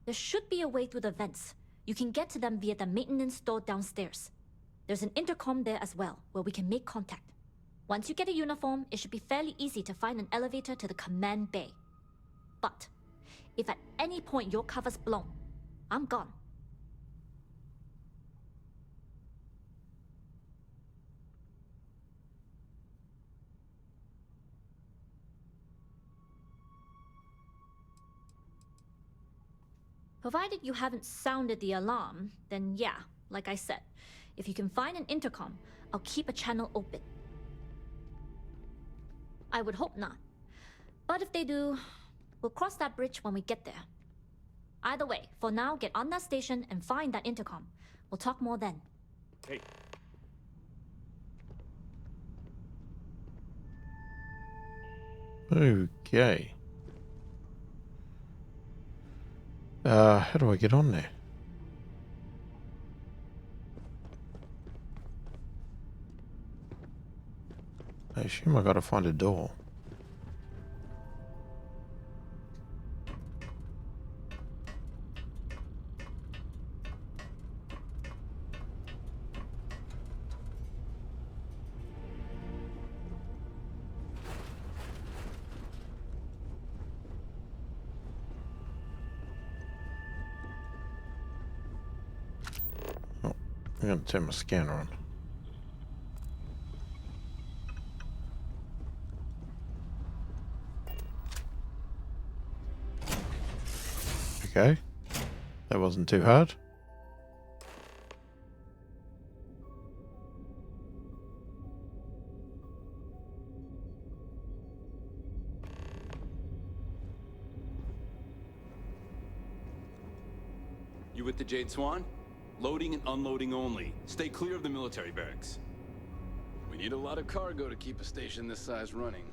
There should be a way through the vents. You can get to them via the maintenance store downstairs. There's an intercom there as well, where we can make contact. Once you get a uniform, it should be fairly easy to find an elevator to the command bay. But if at any point your cover's blown, I'm gone. Provided you haven't sounded the alarm, then yeah, like I said, if you can find an intercom, I'll keep a channel open. I would hope not. But if they do, we'll cross that bridge when we get there. Either way, for now, get on that station and find that intercom. We'll talk more then. Hey. Okay. How do I get on there? I assume I gotta find a door. Oh, I'm gonna turn my scanner on. Okay, that wasn't too hard. You with the Jade Swan? Loading and unloading only. Stay clear of the military barracks. We need a lot of cargo to keep a station this size running.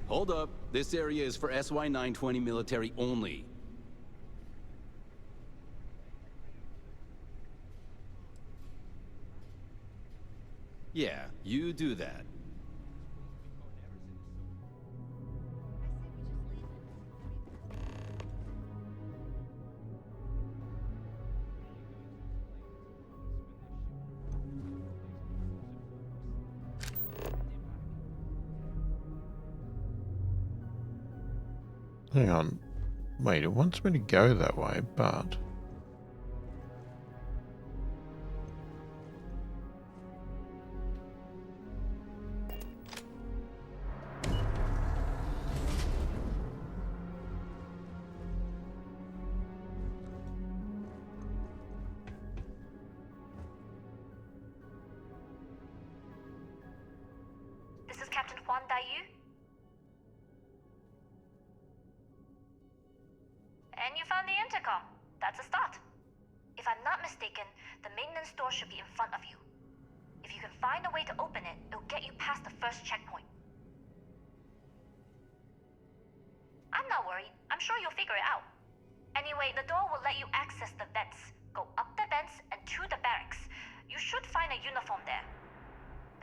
Hold up. This area is for SY-920 military only. Yeah, you do that. Hang on. Wait, it wants me to go that way, but... This is Captain Huan Daiyu. And you found the intercom. That's a start. If I'm not mistaken, the maintenance door should be in front of you. If you can find a way to open it, it'll get you past the first checkpoint. I'm not worried. I'm sure you'll figure it out. Anyway, the door will let you access the vents. Go up the vents and to the barracks. You should find a uniform there.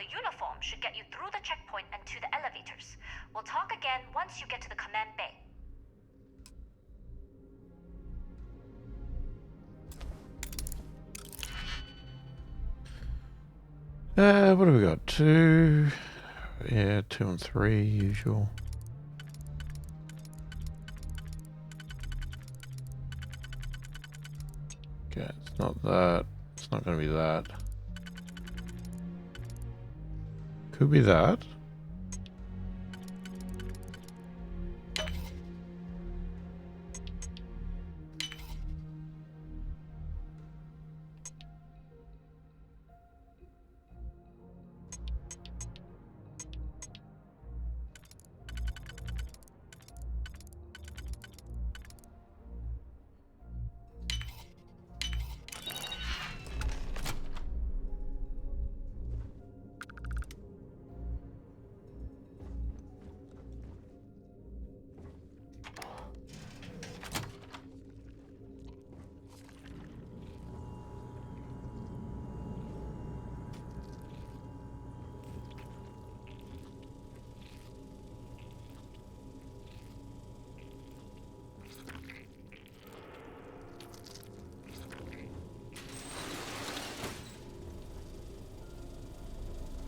The uniform should get you through the checkpoint and to the elevators. We'll talk again once you get to the command bay. What have we got? 2. Yeah, 2 and 3, usual. Okay, it's not that. It's not going to be that. Could be that.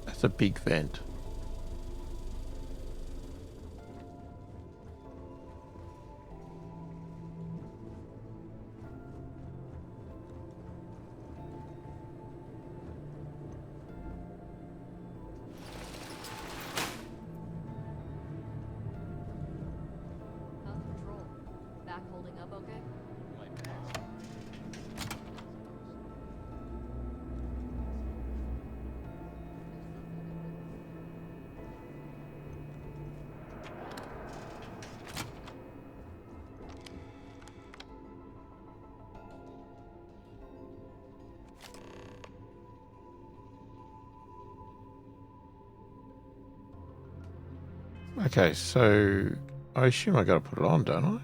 That's a big vent. How's patrol? Back holding up okay? Okay, so I assume I got to put it on, don't I?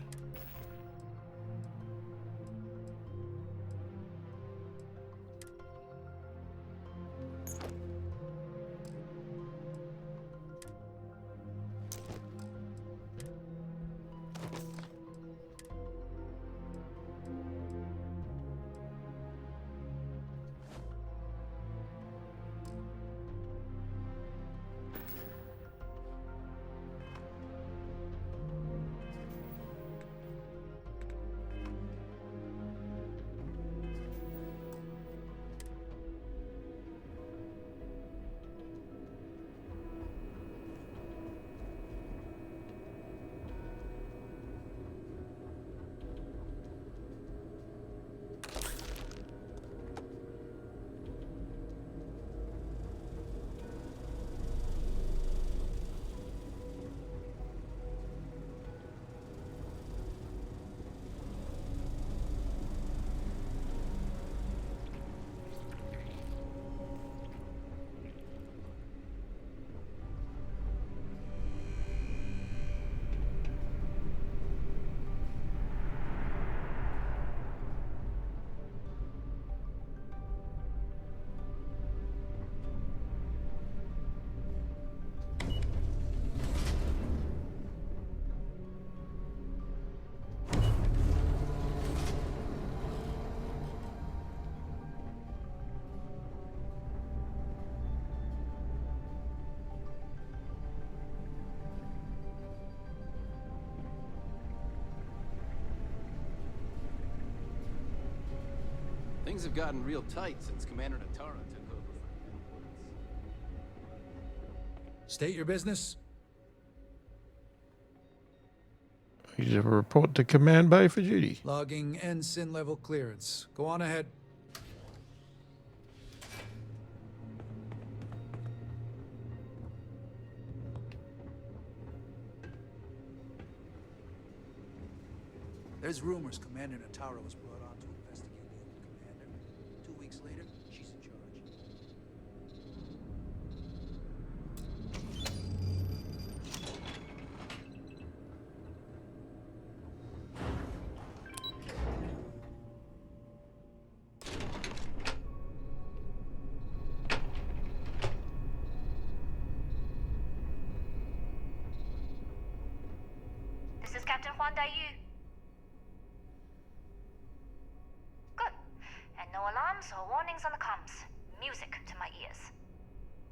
Things have gotten real tight since Commander Natara took over. State your business. You have a report to Command Bay for duty. Logging ensign level clearance. Go on ahead. There's rumors Commander Natara was brought on to investigate the old commander. 2 weeks later, she's in charge. This is Captain Huan Daiyu. Good. And no alarms or warnings on the comms. Music to my ears.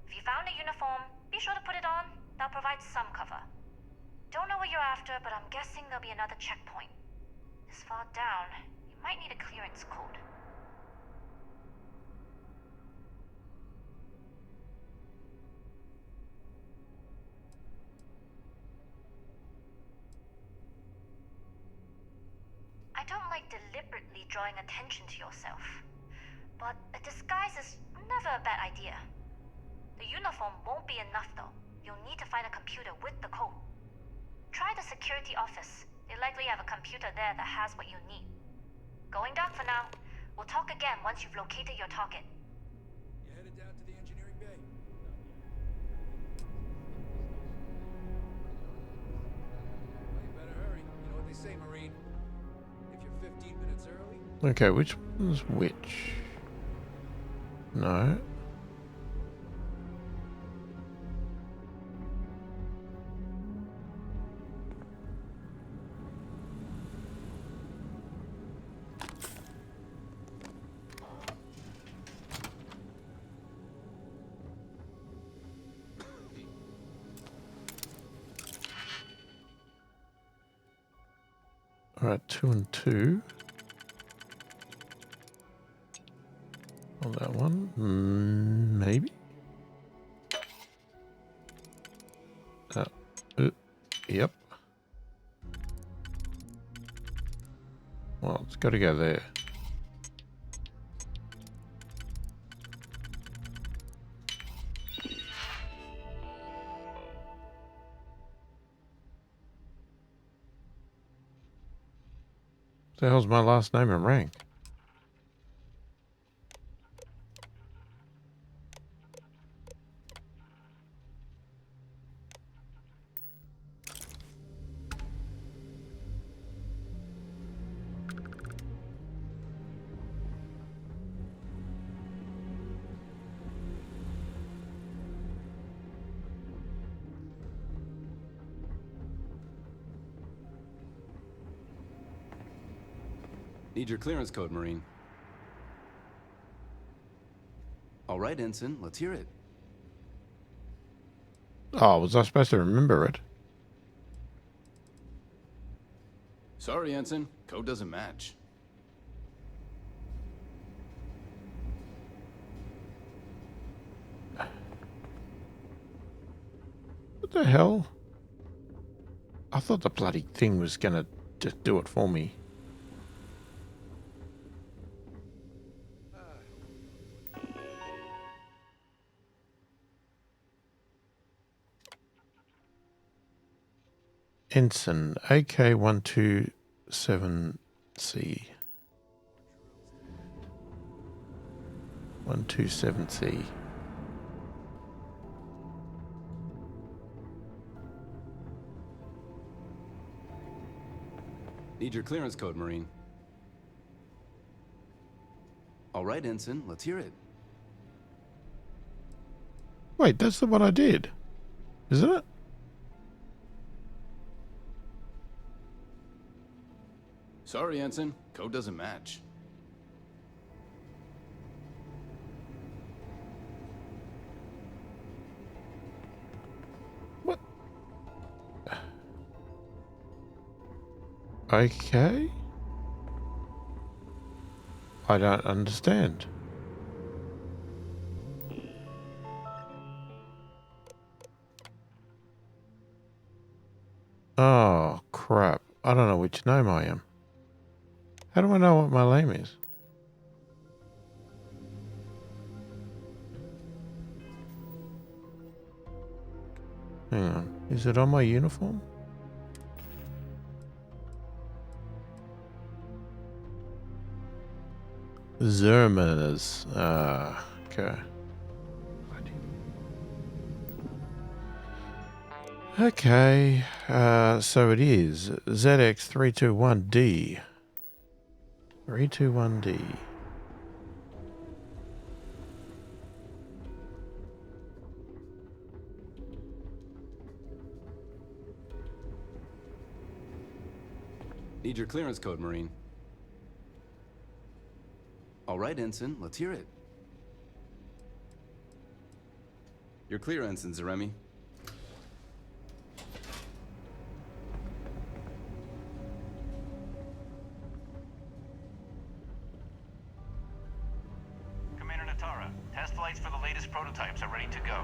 If you found a uniform, be sure to put it on. That'll provide some cover. Don't know what you're after, but I'm guessing there'll be another checkpoint. This far down, you might need a clearance code. I don't like deliberately drawing attention to yourself, but a disguise is never a bad idea. The uniform won't be enough though. You'll need to find a computer with the code. Try the security office. They likely have a computer there that has what you need. Going down for now. We'll talk again once you've located your target. You headed down to the engineering bay? Well, you better hurry. You know what they say, Marine. If you're 15 minutes early... Okay, which one's which? No. All right, 2 and 2. On that one, maybe. Yep. Well, it's got to go there. What the hell's my last name and rank? Need your clearance code, Marine. All right, Ensign, let's hear it. Oh, was I supposed to remember it? Sorry, Ensign. Code doesn't match. What the hell? I thought the bloody thing was gonna just do it for me. Ensign, AK-127C. 127C. Need your clearance code, Marine. All right, Ensign, let's hear it. Wait, that's the one I did, isn't it? Sorry, Ensign. Code doesn't match. What? Okay. I don't understand. Oh, crap. I don't know which name I am. How do I know what my name is? Hang on. Is it on my uniform? Zermanas. Okay. Okay. So it is ZX321D. 321D. Need your clearance code, Marine. All right, Ensign, let's hear it. You're clear, Ensign Zaremi. Commander Natara, test flights for the latest prototypes are ready to go.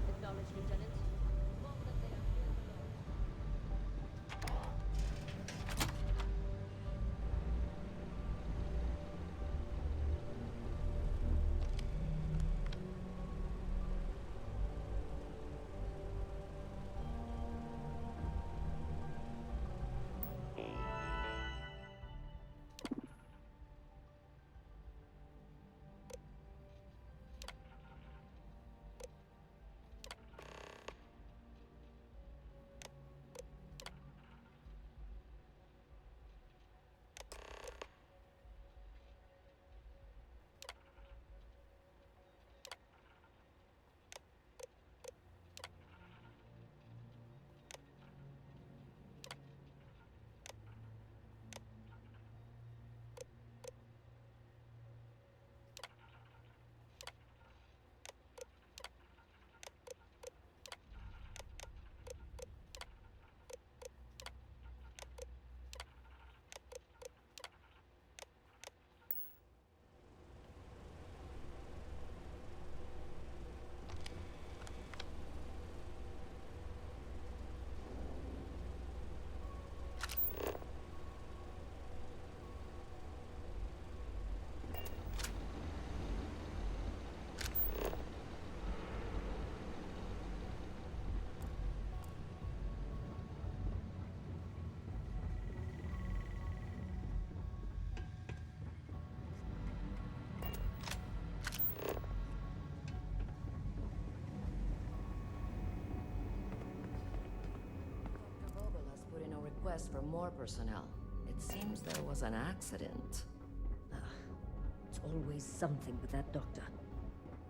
Acknowledge, Lieutenant. Request for more personnel. It seems there was an accident. It's always something with that doctor.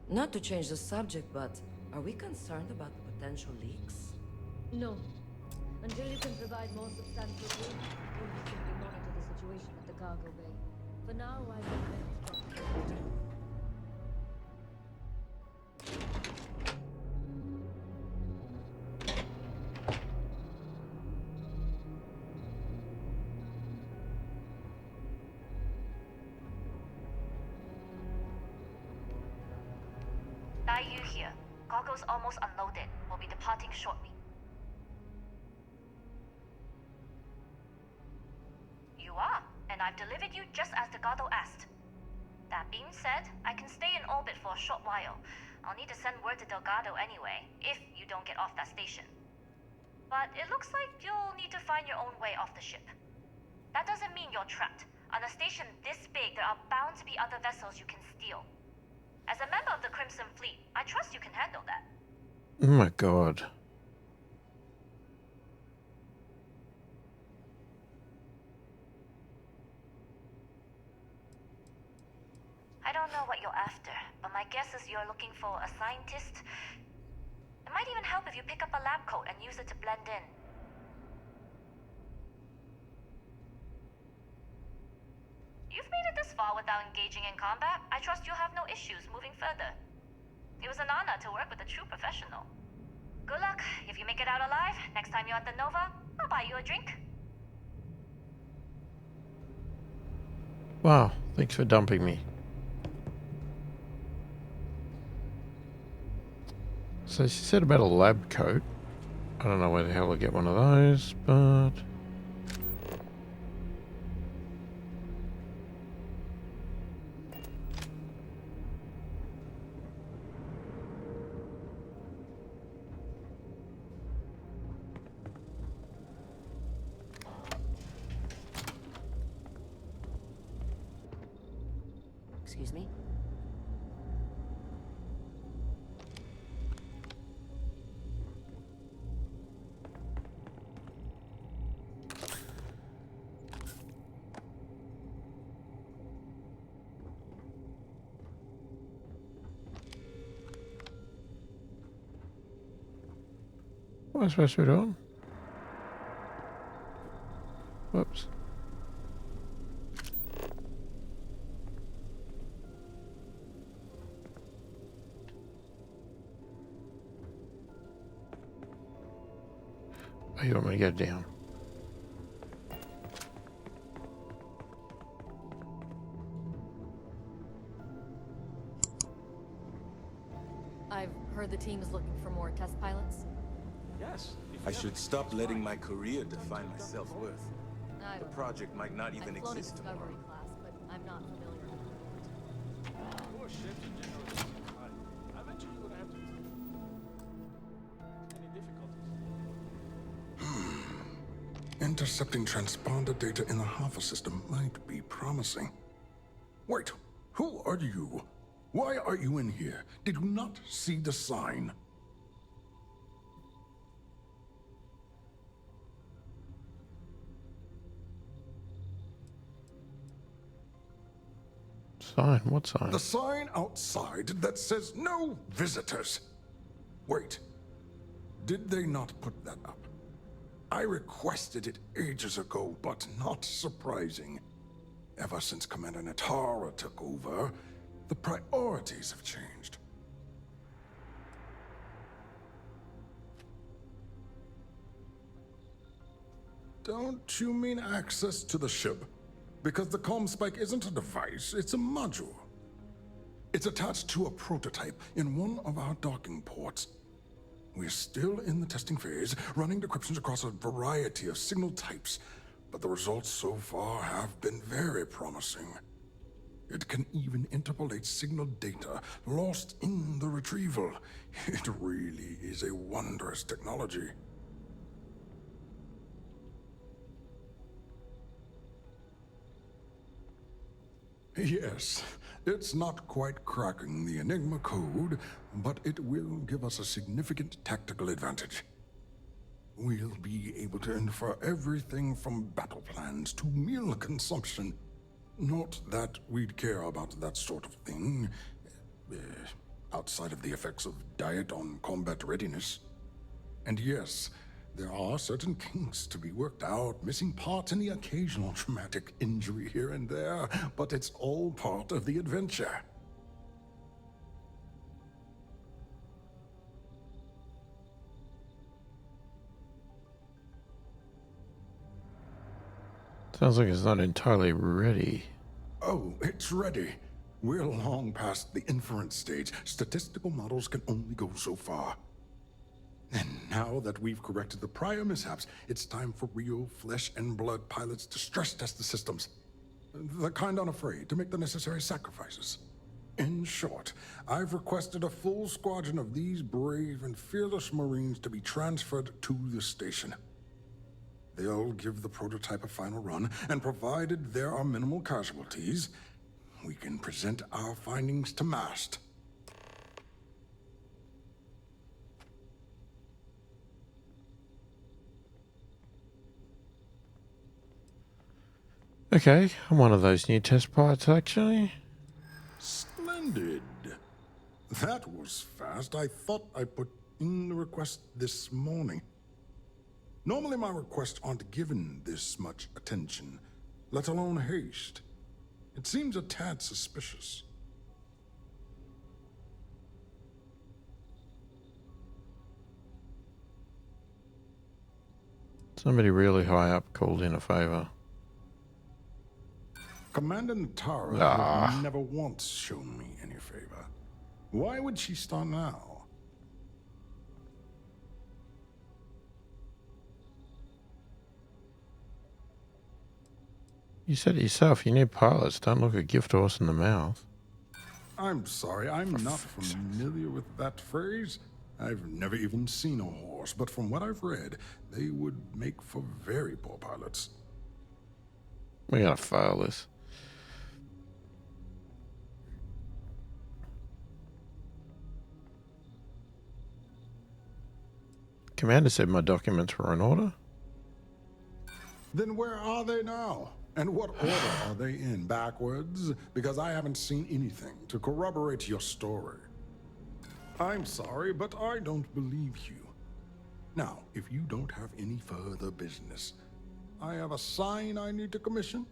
Not to change the subject, but are we concerned about the potential leaks? No. Until you can provide more substantial proof, we'll simply monitor the situation at the cargo bay. For now, I recommend... You here. Cargo's almost unloaded. We'll be departing shortly. You are, and I've delivered you just as Delgado asked. That being said, I can stay in orbit for a short while. I'll need to send word to Delgado anyway, if you don't get off that station. But it looks like you'll need to find your own way off the ship. That doesn't mean you're trapped. On a station this big, there are bound to be other vessels you can steal. As a member of the Crimson Fleet, I trust you can handle that. Oh my god. I don't know what you're after, but my guess is you're looking for a scientist. It might even help if you pick up a lab coat and use it to blend in. You've made it this far without engaging in combat. I trust you'll have no issues moving further. It was an honor to work with a true professional. Good luck. If you make it out alive, next time you're at the Nova, I'll buy you a drink. Wow, thanks for dumping me. So she said about a lab coat. I don't know where the hell I get one of those, but... Excuse me? What am I supposed to be doing? Whoops. Oh, you want me to go down? I've heard the team is looking for more test pilots. Yes. I should stop letting my career define my self-worth. The project might not even I've flown a exist tomorrow. Discovery class, but I'm not familiar with More ships in general. I bet you would have to. Any difficulties? Intercepting transponder data in the Harvard system might be promising. Wait, who are you? Why are you in here? Did you not see the sign? Sign? What sign? The sign outside that says no visitors. Wait, did they not put that up? I requested it ages ago, but not surprising. Ever since Commander Natara took over, the priorities have changed. Don't you mean access to the ship? Because the comm spike isn't a device, it's a module. It's attached to a prototype in one of our docking ports. We're still in the testing phase, running decryptions across a variety of signal types, but the results so far have been very promising. It can even interpolate signal data lost in the retrieval. It really is a wondrous technology. Yes, it's not quite cracking the Enigma code, but it will give us a significant tactical advantage. We'll be able to infer everything from battle plans to meal consumption. Not that we'd care about that sort of thing, outside of the effects of diet on combat readiness. And yes, there are certain kinks to be worked out, missing parts and the occasional traumatic injury here and there, but it's all part of the adventure. Sounds like it's not entirely ready. Oh, it's ready. We're long past the inference stage. Statistical models can only go so far. And now that we've corrected the prior mishaps, it's time for real flesh and blood pilots to stress test the systems. The kind unafraid to make the necessary sacrifices. In short, I've requested a full squadron of these brave and fearless Marines to be transferred to the station. They'll give the prototype a final run, and provided there are minimal casualties, we can present our findings to Mast. Okay, I'm one of those new test pilots, actually. Splendid. That was fast. I thought I put in the request this morning. Normally my requests aren't given this much attention, let alone haste. It seems a tad suspicious. Somebody really high up called in a favor. Commander Natara has never once shown me any favor. Why would she start now? You said it yourself, you need pilots. Don't look a gift horse in the mouth. I'm sorry, I'm not familiar with that phrase. I've never even seen a horse, but from what I've read, they would make for very poor pilots. We gotta fail this. Commander said my documents were in order. Then where are they now? And what order are they in? Backwards? Because I haven't seen anything to corroborate your story. I'm sorry, but I don't believe you. Now, if you don't have any further business, I have a sign I need to commission.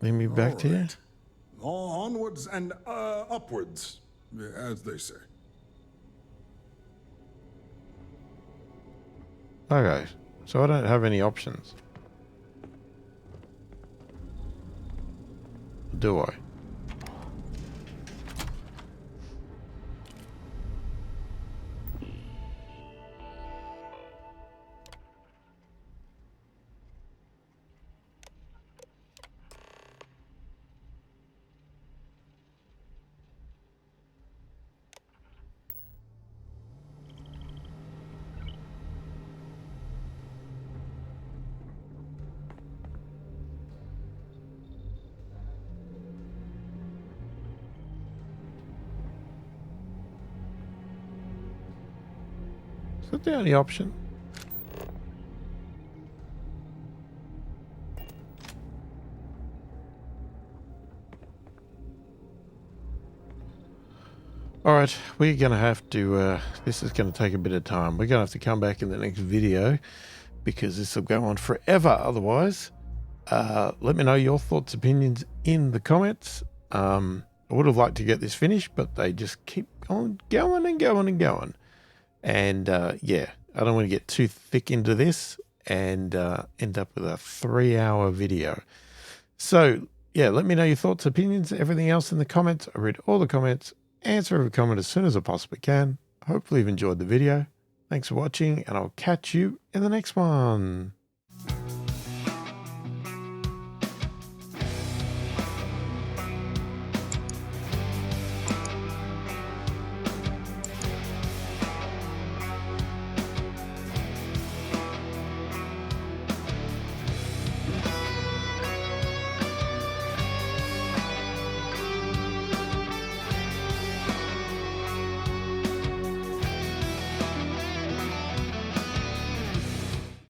Lead me back to you. Onwards and upwards, as they say. Okay, so I don't have any options. Do I? Is that the only option? Alright, we're going to have to, this is going to take a bit of time. We're going to have to come back in the next video because this will go on forever otherwise. Let me know your thoughts, opinions in the comments. I would have liked to get this finished, but they just keep on going and going and going. And yeah, I don't want to get too thick into this and end up with a 3-hour video. So yeah, let me know your thoughts, opinions, everything else in the comments. I read all the comments, answer every comment as soon as I possibly can. Hopefully you've enjoyed the video. Thanks for watching, and I'll catch you in the next one.